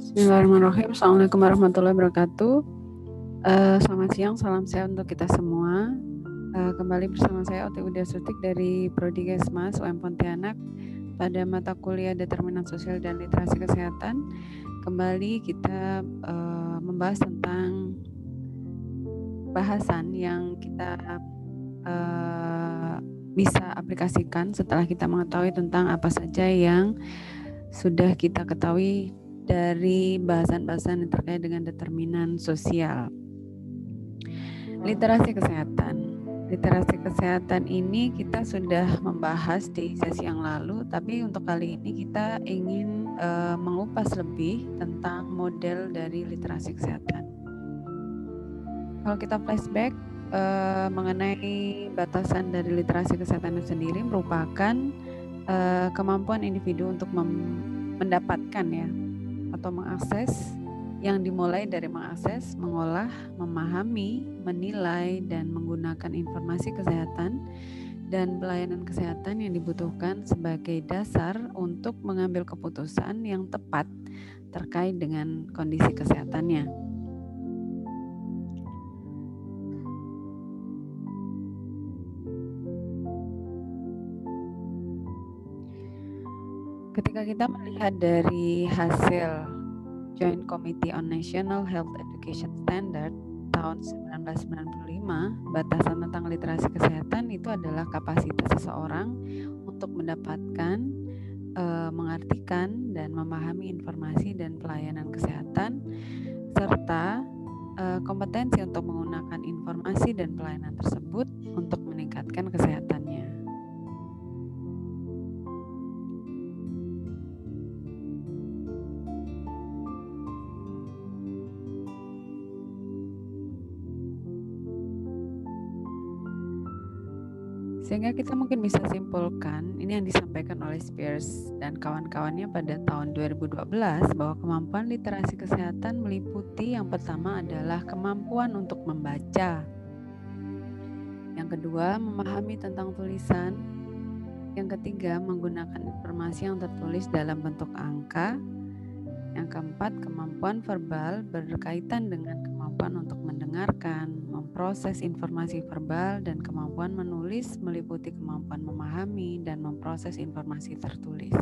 Bismillahirrahmanirrahim. Assalamualaikum warahmatullahi wabarakatuh. Selamat siang, salam sehat untuk kita semua. Kembali bersama saya Oti Widya Sutik dari Prodi Kesmas UM Pontianak pada mata kuliah Determinan Sosial dan Literasi Kesehatan. Kembali kita membahas tentang bahasan yang kita bisa aplikasikan setelah kita mengetahui tentang apa saja yang sudah kita ketahui dari bahasan-bahasan yang terkait dengan determinan sosial. Literasi kesehatan. Literasi kesehatan ini kita sudah membahas di sesi yang lalu, tapi untuk kali ini kita ingin mengupas lebih tentang model dari literasi kesehatan. Kalau kita flashback mengenai batasan dari literasi kesehatan itu sendiri merupakan kemampuan individu untuk mendapatkan ya atau mengakses, yang dimulai dari mengakses, mengolah, memahami, menilai, dan menggunakan informasi kesehatan dan pelayanan kesehatan yang dibutuhkan sebagai dasar untuk mengambil keputusan yang tepat terkait dengan kondisi kesehatannya. Ketika kita melihat dari hasil Joint Committee on National Health Education Standard tahun 1995, batasan tentang literasi kesehatan itu adalah kapasitas seseorang untuk mendapatkan, mengartikan, dan memahami informasi dan pelayanan kesehatan, serta kompetensi untuk menggunakan informasi dan pelayanan tersebut untuk meningkatkan kesehatannya. Sehingga kita mungkin bisa simpulkan, ini yang disampaikan oleh Spears dan kawan-kawannya pada tahun 2012, bahwa kemampuan literasi kesehatan meliputi yang pertama adalah kemampuan untuk membaca, yang kedua memahami tentang tulisan, yang ketiga menggunakan informasi yang tertulis dalam bentuk angka, yang keempat kemampuan verbal berkaitan dengan kemampuan untuk mendengarkan, memproses informasi verbal, dan kemampuan menulis meliputi kemampuan memahami dan memproses informasi tertulis.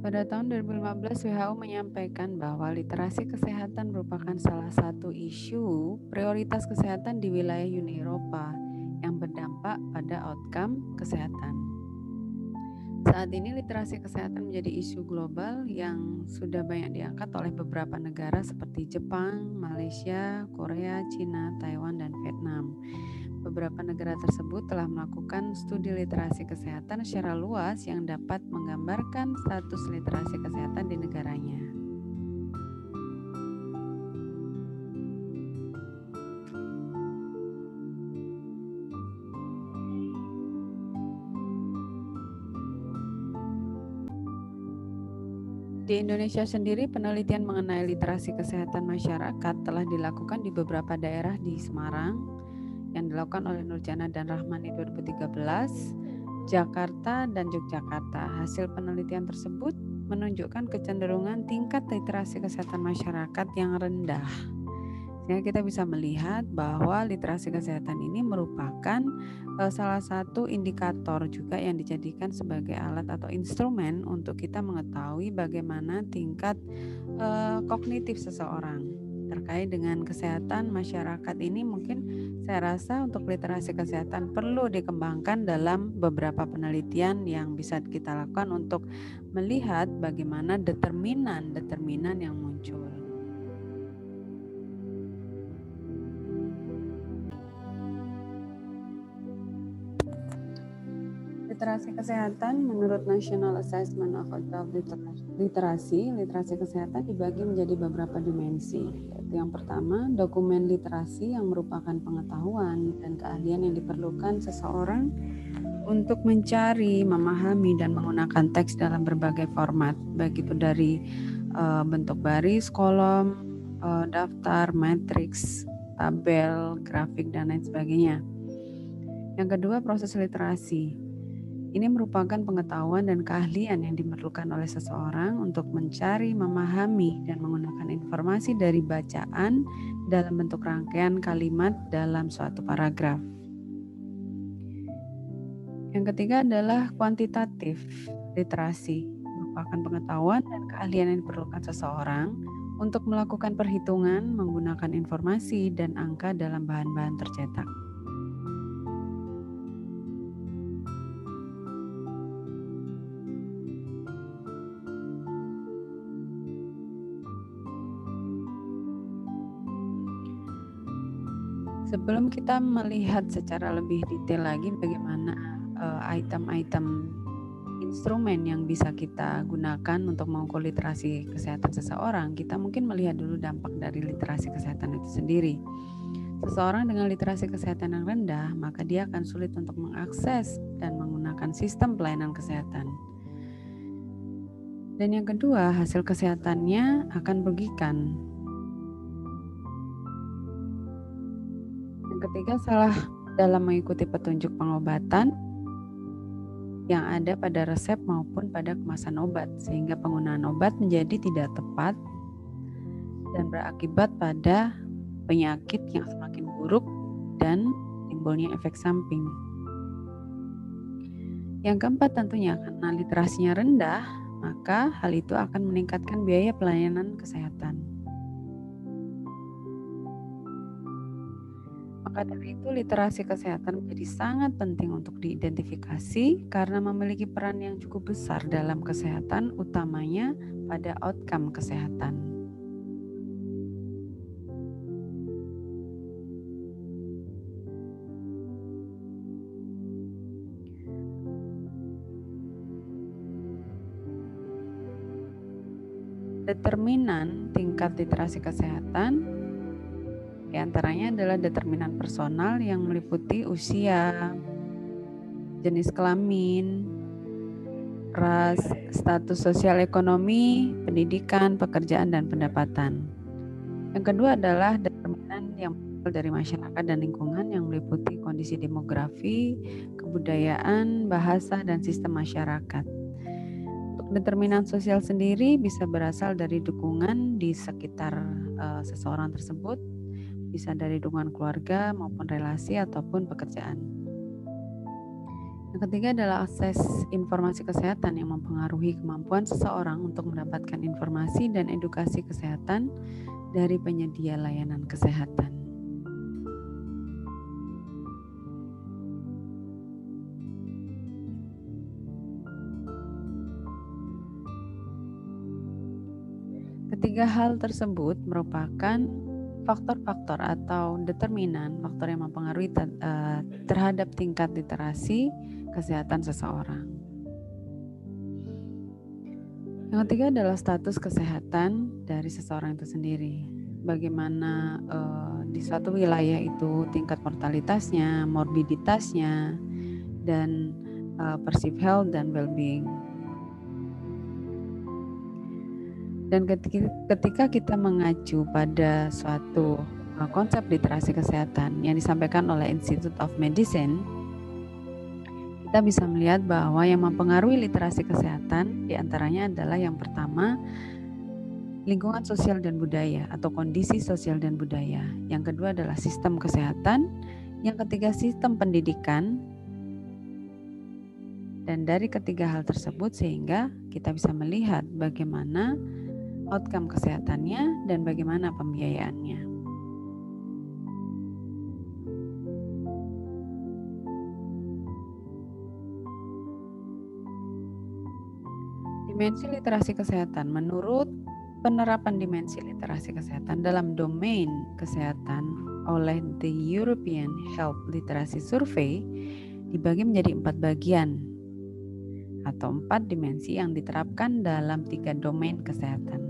Pada tahun 2015, WHO menyampaikan bahwa literasi kesehatan merupakan salah satu isu prioritas kesehatan di wilayah Uni Eropa yang berdampak pada outcome kesehatan. Saat ini literasi kesehatan menjadi isu global yang sudah banyak diangkat oleh beberapa negara seperti Jepang, Malaysia, Korea, Cina, Taiwan, dan Vietnam. Beberapa negara tersebut telah melakukan studi literasi kesehatan secara luas yang dapat menggambarkan status literasi kesehatan di negaranya. Di Indonesia sendiri, penelitian mengenai literasi kesehatan masyarakat telah dilakukan di beberapa daerah di Semarang, yang dilakukan oleh Nurjana dan Rahmani 2013, Jakarta, dan Yogyakarta. Hasil penelitian tersebut menunjukkan kecenderungan tingkat literasi kesehatan masyarakat yang rendah. Sehingga kita bisa melihat bahwa literasi kesehatan ini merupakan salah satu indikator juga yang dijadikan sebagai alat atau instrumen untuk kita mengetahui bagaimana tingkat kognitif seseorang terkait dengan kesehatan masyarakat ini. Mungkin saya rasa untuk literasi kesehatan perlu dikembangkan dalam beberapa penelitian yang bisa kita lakukan untuk melihat bagaimana determinan yang muncul. Literasi kesehatan menurut National Assessment of Adult Literacy, literasi kesehatan dibagi menjadi beberapa dimensi. Yang pertama, dokumen literasi yang merupakan pengetahuan dan keahlian yang diperlukan seseorang untuk mencari, memahami, dan menggunakan teks dalam berbagai format, baik itu dari bentuk baris, kolom, daftar, matriks, tabel, grafik, dan lain sebagainya. Yang kedua, proses literasi. Ini merupakan pengetahuan dan keahlian yang diperlukan oleh seseorang untuk mencari, memahami, dan menggunakan informasi dari bacaan dalam bentuk rangkaian kalimat dalam suatu paragraf. Yang ketiga adalah kuantitatif literasi, merupakan pengetahuan dan keahlian yang diperlukan seseorang untuk melakukan perhitungan menggunakan informasi dan angka dalam bahan-bahan tercetak. Sebelum kita melihat secara lebih detail lagi bagaimana item-item instrumen yang bisa kita gunakan untuk mengukur literasi kesehatan seseorang, kita mungkin melihat dulu dampak dari literasi kesehatan itu sendiri. Seseorang dengan literasi kesehatan yang rendah, maka dia akan sulit untuk mengakses dan menggunakan sistem pelayanan kesehatan. Dan yang kedua, hasil kesehatannya akan merugikan. Yang ketiga, salah dalam mengikuti petunjuk pengobatan yang ada pada resep maupun pada kemasan obat, sehingga penggunaan obat menjadi tidak tepat dan berakibat pada penyakit yang semakin buruk dan timbulnya efek samping. Yang keempat, tentunya karena literasinya rendah, maka hal itu akan meningkatkan biaya pelayanan kesehatan. Maka dari itu, literasi kesehatan menjadi sangat penting untuk diidentifikasi karena memiliki peran yang cukup besar dalam kesehatan, utamanya pada outcome kesehatan. Determinan tingkat literasi kesehatan di antaranya adalah determinan personal yang meliputi usia, jenis kelamin, ras, status sosial ekonomi, pendidikan, pekerjaan, dan pendapatan. Yang kedua adalah determinan yang berasal dari masyarakat dan lingkungan yang meliputi kondisi demografi, kebudayaan, bahasa, dan sistem masyarakat. Untuk determinan sosial sendiri bisa berasal dari dukungan di sekitar seseorang tersebut, bisa dari dukungan keluarga maupun relasi ataupun pekerjaan. Yang ketiga adalah akses informasi kesehatan yang mempengaruhi kemampuan seseorang untuk mendapatkan informasi dan edukasi kesehatan dari penyedia layanan kesehatan. Ketiga hal tersebut merupakan faktor-faktor atau determinan faktor yang mempengaruhi terhadap tingkat literasi kesehatan seseorang. Yang ketiga adalah status kesehatan dari seseorang itu sendiri. Bagaimana di suatu wilayah itu tingkat mortalitasnya, morbiditasnya, dan perceived health dan well-being. Dan ketika kita mengacu pada suatu konsep literasi kesehatan yang disampaikan oleh Institute of Medicine, kita bisa melihat bahwa yang mempengaruhi literasi kesehatan diantaranya adalah yang pertama, lingkungan sosial dan budaya atau kondisi sosial dan budaya. Yang kedua adalah sistem kesehatan. Yang ketiga, sistem pendidikan. Dan dari ketiga hal tersebut sehingga kita bisa melihat bagaimana outcome kesehatannya dan bagaimana pembiayaannya. Dimensi literasi kesehatan. Menurut penerapan dimensi literasi kesehatan dalam domain kesehatan oleh The European Health Literacy Survey dibagi menjadi 4 bagian atau 4 dimensi yang diterapkan dalam 3 domain kesehatan.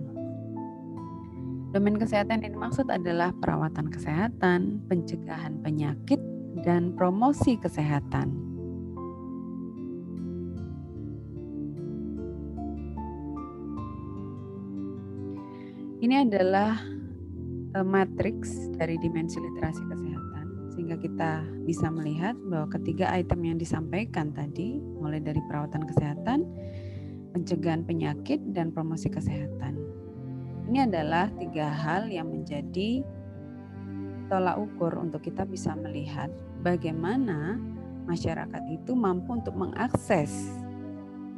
Domain kesehatan yang dimaksud adalah perawatan kesehatan, pencegahan penyakit, dan promosi kesehatan. Ini adalah matriks dari dimensi literasi kesehatan, sehingga kita bisa melihat bahwa ketiga item yang disampaikan tadi, mulai dari perawatan kesehatan, pencegahan penyakit, dan promosi kesehatan. Ini adalah 3 hal yang menjadi tolak ukur untuk kita bisa melihat bagaimana masyarakat itu mampu untuk mengakses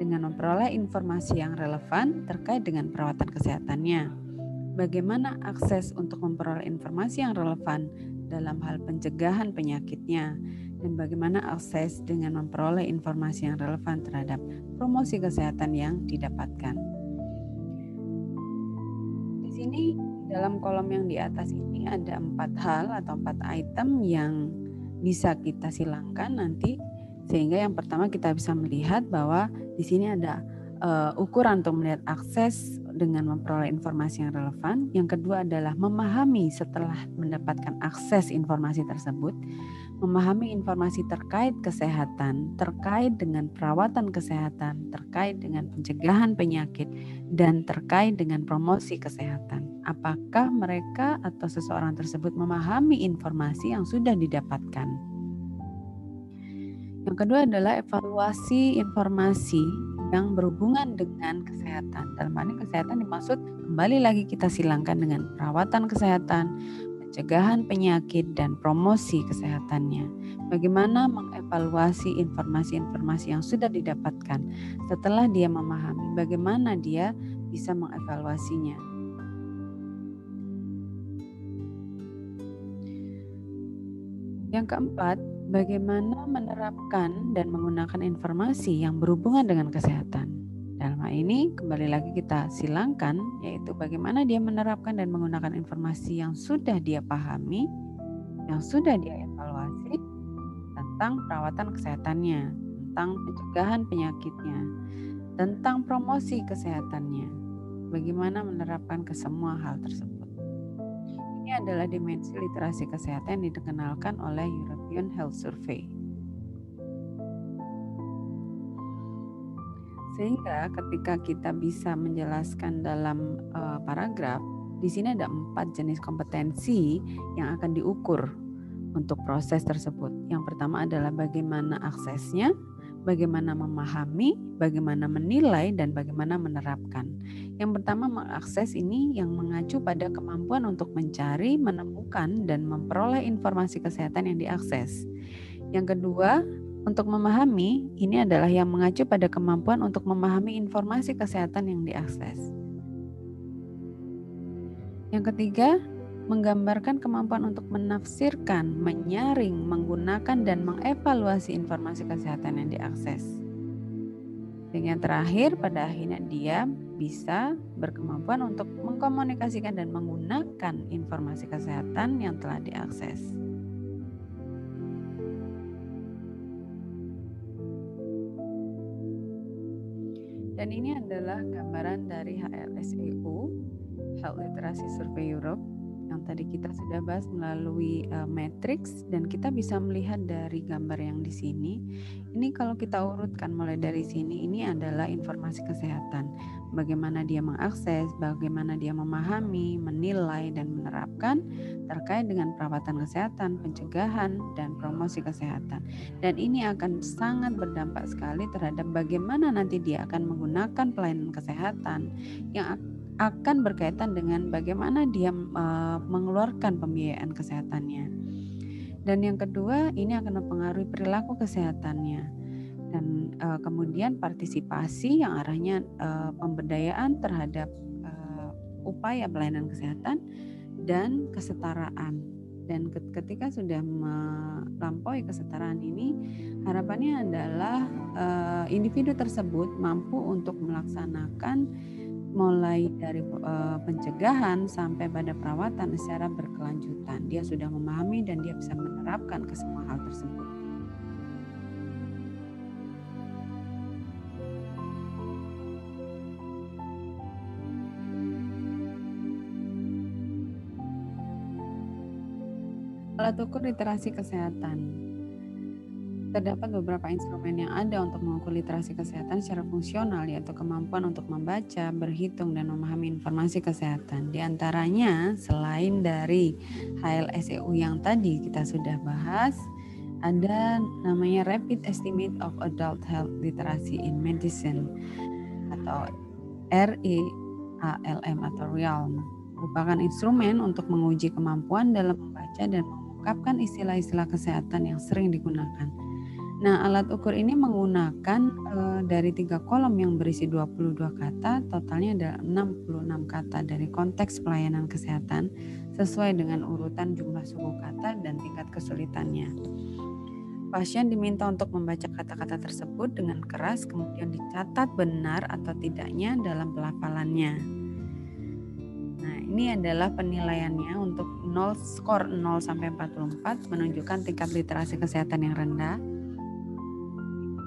dengan memperoleh informasi yang relevan terkait dengan perawatan kesehatannya. Bagaimana akses untuk memperoleh informasi yang relevan dalam hal pencegahan penyakitnya, dan bagaimana akses dengan memperoleh informasi yang relevan terhadap promosi kesehatan yang didapatkan. Di sini dalam kolom yang di atas ini ada 4 hal atau 4 item yang bisa kita silangkan nanti, sehingga yang pertama kita bisa melihat bahwa di sini ada ukuran untuk melihat akses dengan memperoleh informasi yang relevan. Yang kedua adalah memahami setelah mendapatkan akses informasi tersebut, memahami informasi terkait kesehatan, terkait dengan perawatan kesehatan, terkait dengan pencegahan penyakit, dan terkait dengan promosi kesehatan. Apakah mereka atau seseorang tersebut memahami informasi yang sudah didapatkan? Yang kedua adalah evaluasi informasi yang berhubungan dengan kesehatan. Dalam hal ini kesehatan dimaksud, kembali lagi kita silangkan dengan perawatan kesehatan, pencegahan penyakit, dan promosi kesehatannya. Bagaimana mengevaluasi informasi-informasi yang sudah didapatkan setelah dia memahami, bagaimana dia bisa mengevaluasinya. Yang keempat, bagaimana menerapkan dan menggunakan informasi yang berhubungan dengan kesehatan. Dalam hal ini kembali lagi kita silangkan, yaitu bagaimana dia menerapkan dan menggunakan informasi yang sudah dia pahami, yang sudah dia evaluasi tentang perawatan kesehatannya, tentang pencegahan penyakitnya, tentang promosi kesehatannya. Bagaimana menerapkan ke semua hal tersebut. Ini adalah dimensi literasi kesehatan yang dikenalkan oleh European Health Survey. Sehingga ketika kita bisa menjelaskan dalam paragraf, di sini ada 4 jenis kompetensi yang akan diukur untuk proses tersebut. Yang pertama adalah bagaimana aksesnya, bagaimana memahami, bagaimana menilai, dan bagaimana menerapkan. Yang pertama, mengakses ini yang mengacu pada kemampuan untuk mencari, menemukan, dan memperoleh informasi kesehatan yang diakses. Yang kedua, untuk memahami, ini adalah yang mengacu pada kemampuan untuk memahami informasi kesehatan yang diakses. Yang ketiga, menggambarkan kemampuan untuk menafsirkan, menyaring, menggunakan, dan mengevaluasi informasi kesehatan yang diakses. Dan yang terakhir, pada akhirnya dia bisa berkemampuan untuk mengkomunikasikan dan menggunakan informasi kesehatan yang telah diakses. Dan ini adalah gambaran dari HLSEU, Health Literacy Survey Europe, yang tadi kita sudah bahas melalui matriks, dan kita bisa melihat dari gambar yang di sini. Ini kalau kita urutkan mulai dari sini, ini adalah informasi kesehatan. Bagaimana dia mengakses, bagaimana dia memahami, menilai, dan menerapkan terkait dengan perawatan kesehatan, pencegahan, dan promosi kesehatan. Dan ini akan sangat berdampak sekali terhadap bagaimana nanti dia akan menggunakan pelayanan kesehatan yang akan berkaitan dengan bagaimana dia mengeluarkan pembiayaan kesehatannya. Dan yang kedua, ini akan mempengaruhi perilaku kesehatannya. Dan kemudian partisipasi yang arahnya pemberdayaan terhadap upaya pelayanan kesehatan dan kesetaraan. Dan ketika sudah melampaui kesetaraan ini, harapannya adalah individu tersebut mampu untuk melaksanakan mulai dari pencegahan sampai pada perawatan secara berkelanjutan. Dia sudah memahami dan dia bisa menerapkan ke semua hal tersebut. Alat ukur literasi kesehatan. Terdapat beberapa instrumen yang ada untuk mengukur literasi kesehatan secara fungsional, yaitu kemampuan untuk membaca, berhitung, dan memahami informasi kesehatan. Di antaranya, selain dari HLSEU yang tadi kita sudah bahas, ada namanya Rapid Estimate of Adult Health Literacy in Medicine atau REALM atau REALM, merupakan instrumen untuk menguji kemampuan dalam membaca dan mengungkapkan istilah-istilah kesehatan yang sering digunakan. Nah, alat ukur ini menggunakan dari 3 kolom yang berisi 22 kata, totalnya ada 66 kata dari konteks pelayanan kesehatan sesuai dengan urutan jumlah suku kata dan tingkat kesulitannya. Pasien diminta untuk membaca kata-kata tersebut dengan keras, kemudian dicatat benar atau tidaknya dalam pelafalannya. Nah, ini adalah penilaiannya untuk skor 0 sampai 44 menunjukkan tingkat literasi kesehatan yang rendah.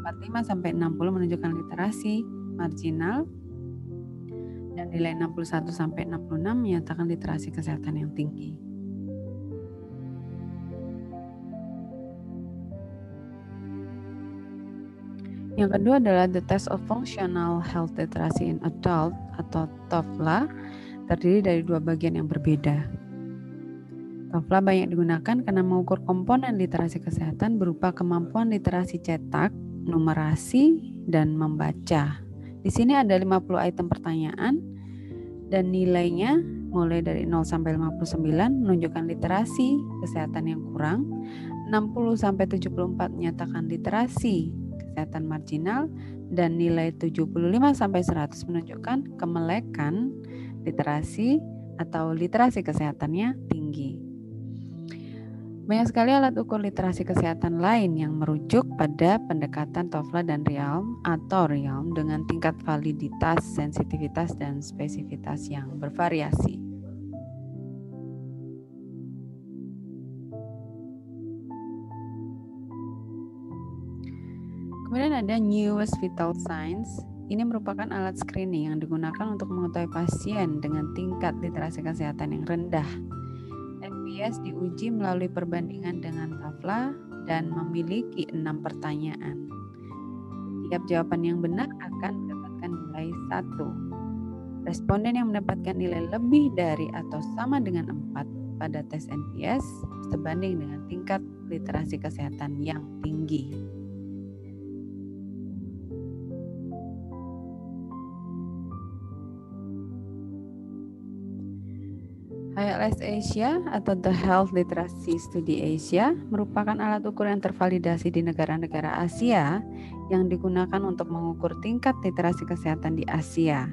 45 sampai 60 menunjukkan literasi marginal, dan nilai 61 sampai 66 menyatakan literasi kesehatan yang tinggi. Yang kedua adalah the Test of Functional Health Literacy in Adult atau TOEFL, terdiri dari 2 bagian yang berbeda. TOEFL banyak digunakan karena mengukur komponen literasi kesehatan berupa kemampuan literasi cetak, numerasi, dan membaca. Di sini ada 50 item pertanyaan dan nilainya mulai dari 0 sampai 59 menunjukkan literasi kesehatan yang kurang, 60 sampai 74 menyatakan literasi kesehatan marginal, dan nilai 75 sampai 100 menunjukkan kemelekan literasi atau literasi kesehatannya tinggi. Banyak sekali alat ukur literasi kesehatan lain yang merujuk pada pendekatan TOEFL dan REALM atau REALM dengan tingkat validitas, sensitivitas, dan spesifitas yang bervariasi. Kemudian ada Newest Vital Signs. Ini merupakan alat screening yang digunakan untuk mengetahui pasien dengan tingkat literasi kesehatan yang rendah. NPS diuji melalui perbandingan dengan TOEFL dan memiliki 6 pertanyaan. Tiap jawaban yang benar akan mendapatkan nilai 1. Responden yang mendapatkan nilai lebih dari atau sama dengan 4 pada tes NPS sebanding dengan tingkat literasi kesehatan yang tinggi. HLS Asia atau The Health Literacy Study Asia merupakan alat ukur yang tervalidasi di negara-negara Asia yang digunakan untuk mengukur tingkat literasi kesehatan di Asia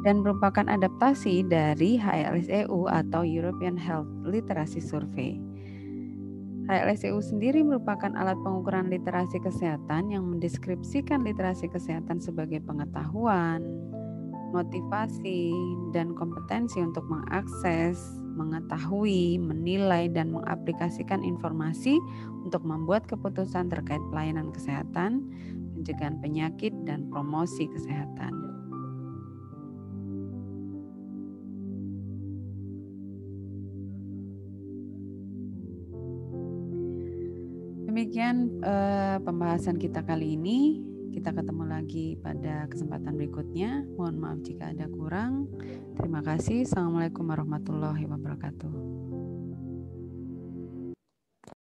dan merupakan adaptasi dari HLSEU atau European Health Literacy Survey. HLSEU sendiri merupakan alat pengukuran literasi kesehatan yang mendeskripsikan literasi kesehatan sebagai pengetahuan, motivasi, dan kompetensi untuk mengakses, mengetahui, menilai, dan mengaplikasikan informasi untuk membuat keputusan terkait pelayanan kesehatan, pencegahan penyakit, dan promosi kesehatan. Demikian pembahasan kita kali ini. Kita ketemu lagi pada kesempatan berikutnya. Mohon maaf jika ada kurang. Terima kasih. Assalamualaikum warahmatullahi wabarakatuh.